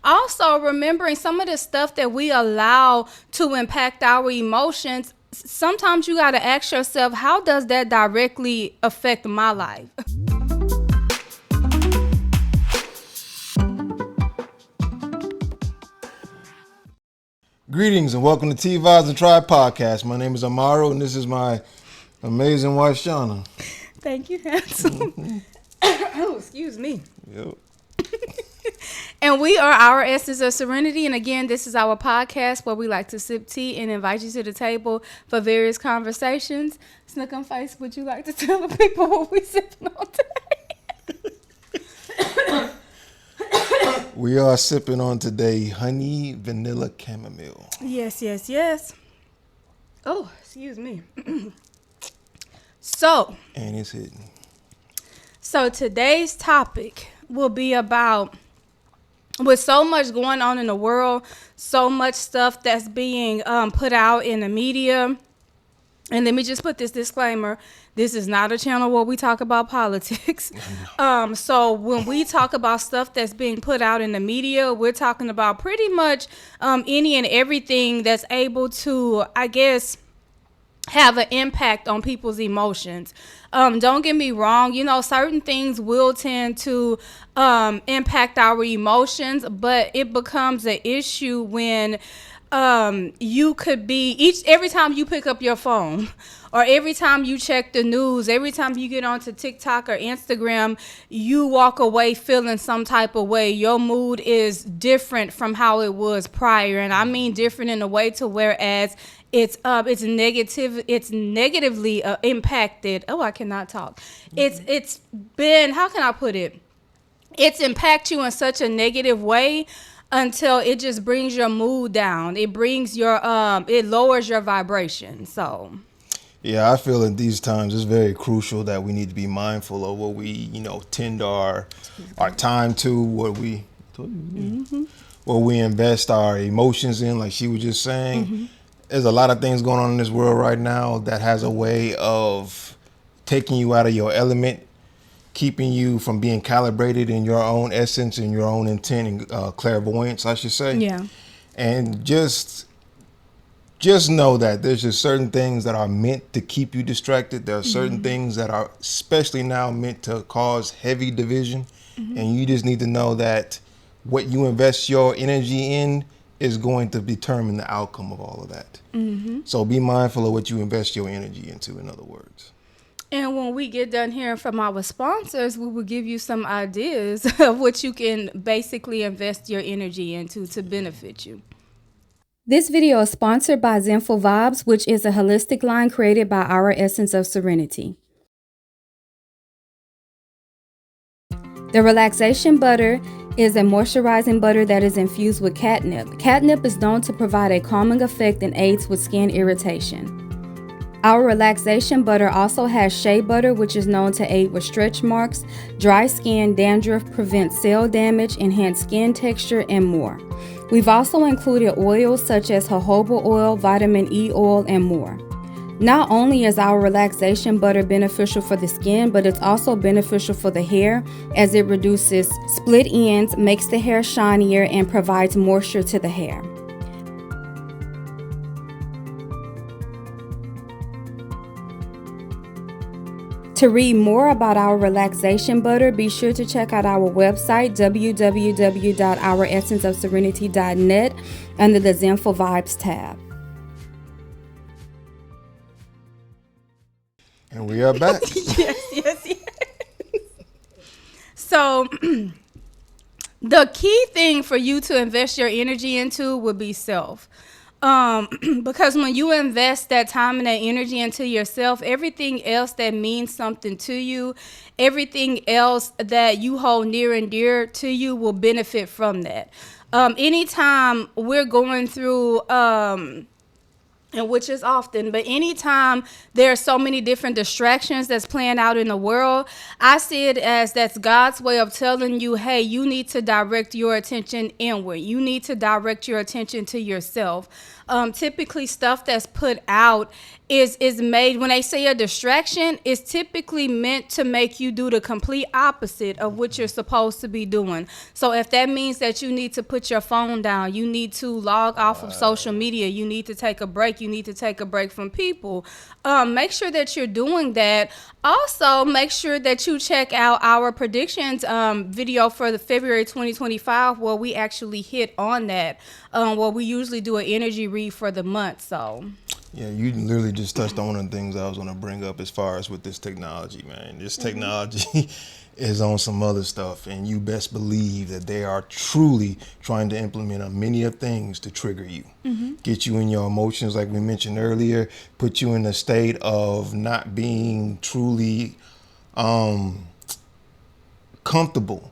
Also, remembering some of the stuff that we allow to impact our emotions, sometimes you got to ask yourself, how does that directly affect my life? Greetings and welcome to T-Vibes and Tribe Podcast. My name is Amaru and this is my amazing wife, Shana. Thank you, handsome. Oh, excuse me. Yep. And we are our Essence of Serenity. And again, this is our podcast where we like to sip tea and invite you to the table for various conversations. Snook on Face, would you like to tell the people what we sipping on today? We are sipping on today honey vanilla chamomile. Yes, yes, yes. Oh, excuse me. And it's hidden. So today's topic will be about, with so much going on in the world, so much stuff that's being put out in the media. And let me just put this disclaimer. This is not a channel where we talk about politics. So when we talk about stuff that's being put out in the media, we're talking about pretty much any and everything that's able to, I guess, have an impact on people's emotions. Don't get me wrong, certain things will tend to impact our emotions, but it becomes an issue when you could be every time you pick up your phone or every time you check the news, every time you get onto TikTok or Instagram, you walk away feeling some type of way. Your mood is different from how it was prior. And I mean different in a way to whereas it's negatively impacted. Oh, I cannot talk. It's been, how can I put it? It's impact you in such a negative way until it just brings your mood down. It brings your it lowers your vibration. So yeah, I feel in these times it's very crucial that we need to be mindful of what we, tend our time to, what we invest our emotions in, like she was just saying. Mm-hmm. There's a lot of things going on in this world right now that has a way of taking you out of your element, keeping you from being calibrated in your own essence and your own intent and clairvoyance, I should say. Yeah. And just know that there's just certain things that are meant to keep you distracted. There are certain things that are especially now meant to cause heavy division. Mm-hmm. And you just need to know that what you invest your energy in is going to determine the outcome of all of that. Mm-hmm. So be mindful of what you invest your energy into, in other words. And when we get done hearing from our sponsors, we will give you some ideas of what you can basically invest your energy into to benefit you. This video is sponsored by Zenful Vybz, which is a holistic line created by our Essence of Serenity. The Relaxation Butter is a moisturizing butter that is infused with catnip. Catnip is known to provide a calming effect and aids with skin irritation. Our Relaxation Butter also has shea butter, which is known to aid with stretch marks, dry skin, dandruff, prevent cell damage, enhance skin texture, and more. We've also included oils such as jojoba oil, vitamin E oil, and more. Not only is our Relaxation Butter beneficial for the skin, but it's also beneficial for the hair as it reduces split ends, makes the hair shinier, and provides moisture to the hair. To read more about our Relaxation Butter, be sure to check out our website, www.ouressenceofserenity.net, under the Zenful Vybz tab. And we are back. Yes. So, the key thing for you to invest your energy into would be self. Because when you invest that time and that energy into yourself, everything else that means something to you, everything else that you hold near and dear to you will benefit from that. Anytime we're going through, and which is often, but anytime there are so many different distractions that's playing out in the world, I see it as that's God's way of telling you, hey, you need to direct your attention inward. You need to direct your attention to yourself. Typically stuff that's put out is made, when they say a distraction, is typically meant to make you do the complete opposite of what you're supposed to be doing. So if that means that you need to put your phone down, you need to log off of social media, you need to take a break, you need to take a break from people, make sure that you're doing that. Also, make sure that you check out our predictions video for the February 2025, where we actually hit on that, where we usually do an energy read for the month. So yeah, you literally just touched on one of the things I was going to bring up as far as with this technology, man. This technology is on some other stuff, and you best believe that they are truly trying to implement many of things to trigger you, get you in your emotions, like we mentioned earlier, put you in a state of not being truly comfortable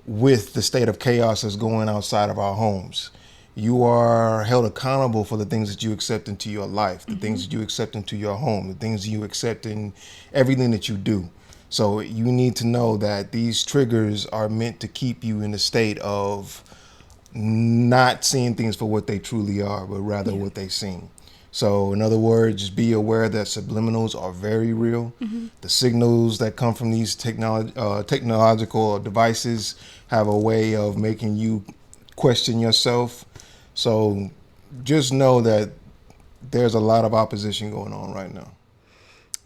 with the state of chaos that's going outside of our homes. You are held accountable for the things that you accept into your life, the things that you accept into your home, the things that you accept in everything that you do. So you need to know that these triggers are meant to keep you in a state of not seeing things for what they truly are, but rather what they seem. So in other words, just be aware that subliminals are very real. The signals that come from these technological devices have a way of making you question yourself. So just know that there's a lot of opposition going on right now.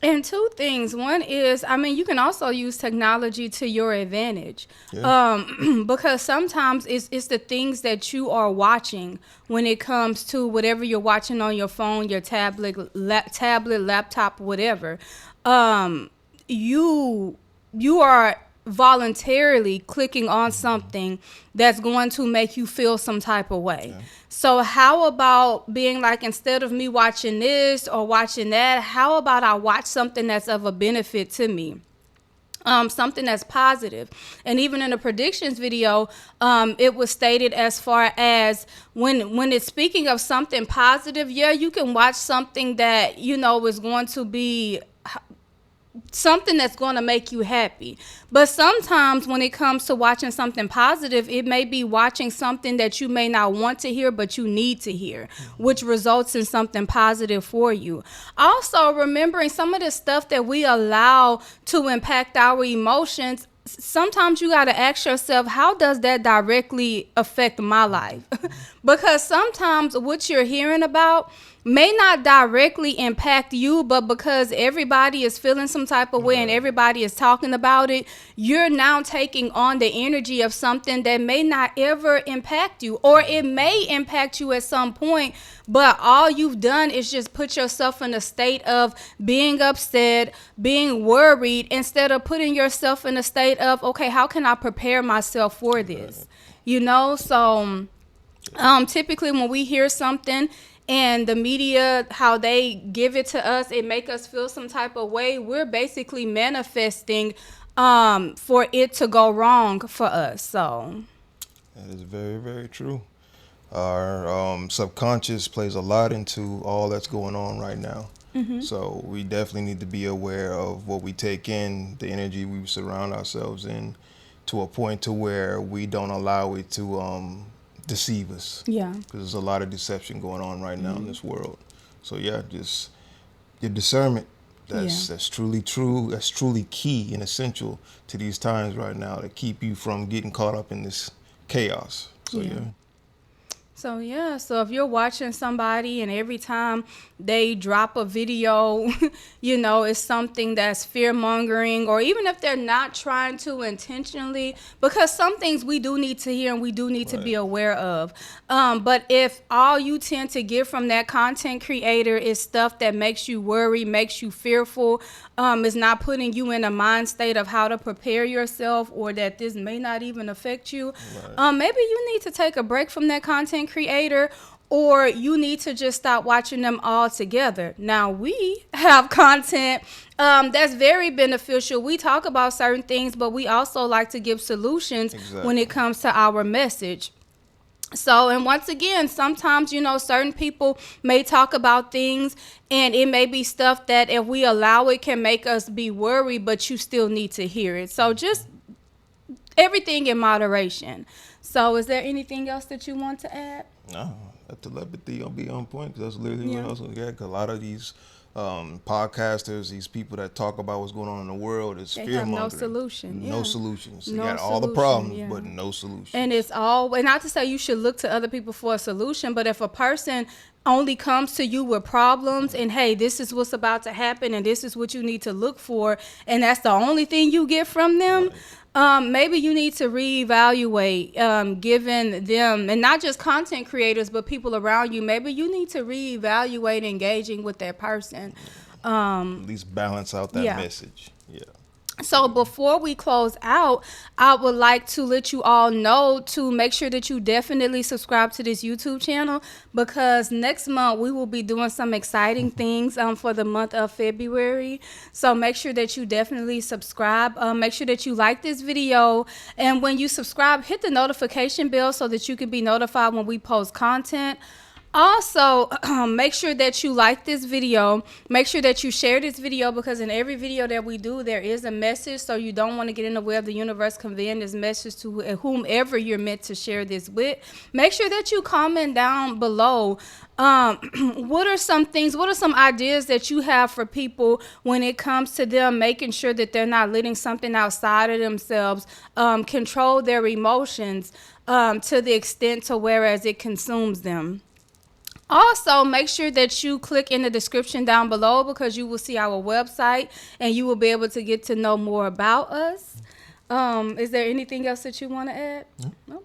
And two things. One is, I mean, you can also use technology to your advantage, because sometimes it's the things that you are watching when it comes to whatever you're watching on your phone, your tablet, laptop, whatever. You are voluntarily clicking on something that's going to make you feel some type of way. Yeah. So how about being like, instead of me watching this or watching that, how about I watch something that's of a benefit to me? Something that's positive. And even in the predictions video, it was stated as far as when it's speaking of something positive, yeah, you can watch something that, you know, is going to be something that's going to make you happy. But sometimes when it comes to watching something positive, it may be watching something that you may not want to hear, but you need to hear, which results in something positive for you. Also, remembering some of the stuff that we allow to impact our emotions, sometimes you got to ask yourself, how does that directly affect my life? Because sometimes what you're hearing about may not directly impact you, but because everybody is feeling some type of way and everybody is talking about it, you're now taking on the energy of something that may not ever impact you, or it may impact you at some point, but all you've done is just put yourself in a state of being upset, being worried, instead of putting yourself in a state of, okay, how can I prepare myself for this? You know, so typically when we hear something and the media, how they give it to us, it make us feel some type of way, we're basically manifesting for it to go wrong for us. So that is very, very true. Our subconscious plays a lot into all that's going on right now. So we definitely need to be aware of what we take in, the energy we surround ourselves in, to a point to where we don't allow it to deceive us. Yeah. Because there's a lot of deception going on right now in this world. So yeah, just your discernment. That's truly true. That's truly key and essential to these times right now, to keep you from getting caught up in this chaos. So So if you're watching somebody and every time they drop a video, you know, it's something that's fear mongering, or even if they're not trying to intentionally, because some things we do need to hear and we do need to be aware of. But if all you tend to get from that content creator is stuff that makes you worry, makes you fearful, is not putting you in a mind state of how to prepare yourself, or that this may not even affect you, maybe you need to take a break from that content creator, or you need to just stop watching them altogether. Now, we have content that's very beneficial. We talk about certain things, but we also like to give solutions when it comes to our message. So, and once again, sometimes, you know, certain people may talk about things and it may be stuff that if we allow it can make us be worried, but you still need to hear it. So just everything in moderation. So is there anything else that you want to add? No, that telepathy will be on point, because that's literally what else we got. A lot of these podcasters, these people that talk about what's going on in the world, is They fear have no mongering. solution. No Yeah. solutions. They No got all the solution, problems, yeah. but no solutions. And it's all, and not to say you should look to other people for a solution, but if a person only comes to you with problems and hey, this is what's about to happen and this is what you need to look for, and that's the only thing you get from them, maybe you need to reevaluate, giving them, and not just content creators, but people around you, maybe you need to reevaluate engaging with that person. At least balance out that Yeah. message. Yeah. So before we close out, I would like to let you all know to make sure that you definitely subscribe to this YouTube channel, because next month we will be doing some exciting things for the month of February. So make sure that you definitely subscribe. Make sure that you like this video, and when you subscribe, hit the notification bell so that you can be notified when we post content. Also, make sure that you like this video. Make sure that you share this video, because in every video that we do, there is a message. So you don't want to get in the way of the universe conveying this message to whomever you're meant to share this with. Make sure that you comment down below. What are some ideas that you have for people when it comes to them making sure that they're not letting something outside of themselves control their emotions to the extent to whereas it consumes them. Also, make sure that you click in the description down below, because you will see our website and you will be able to get to know more about us. Is there anything else that you want to add? No?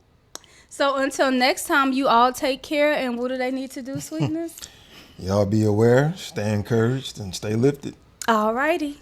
So until next time, you all take care. And what do they need to do, Sweetness? Y'all be aware, stay encouraged, and stay lifted. All righty.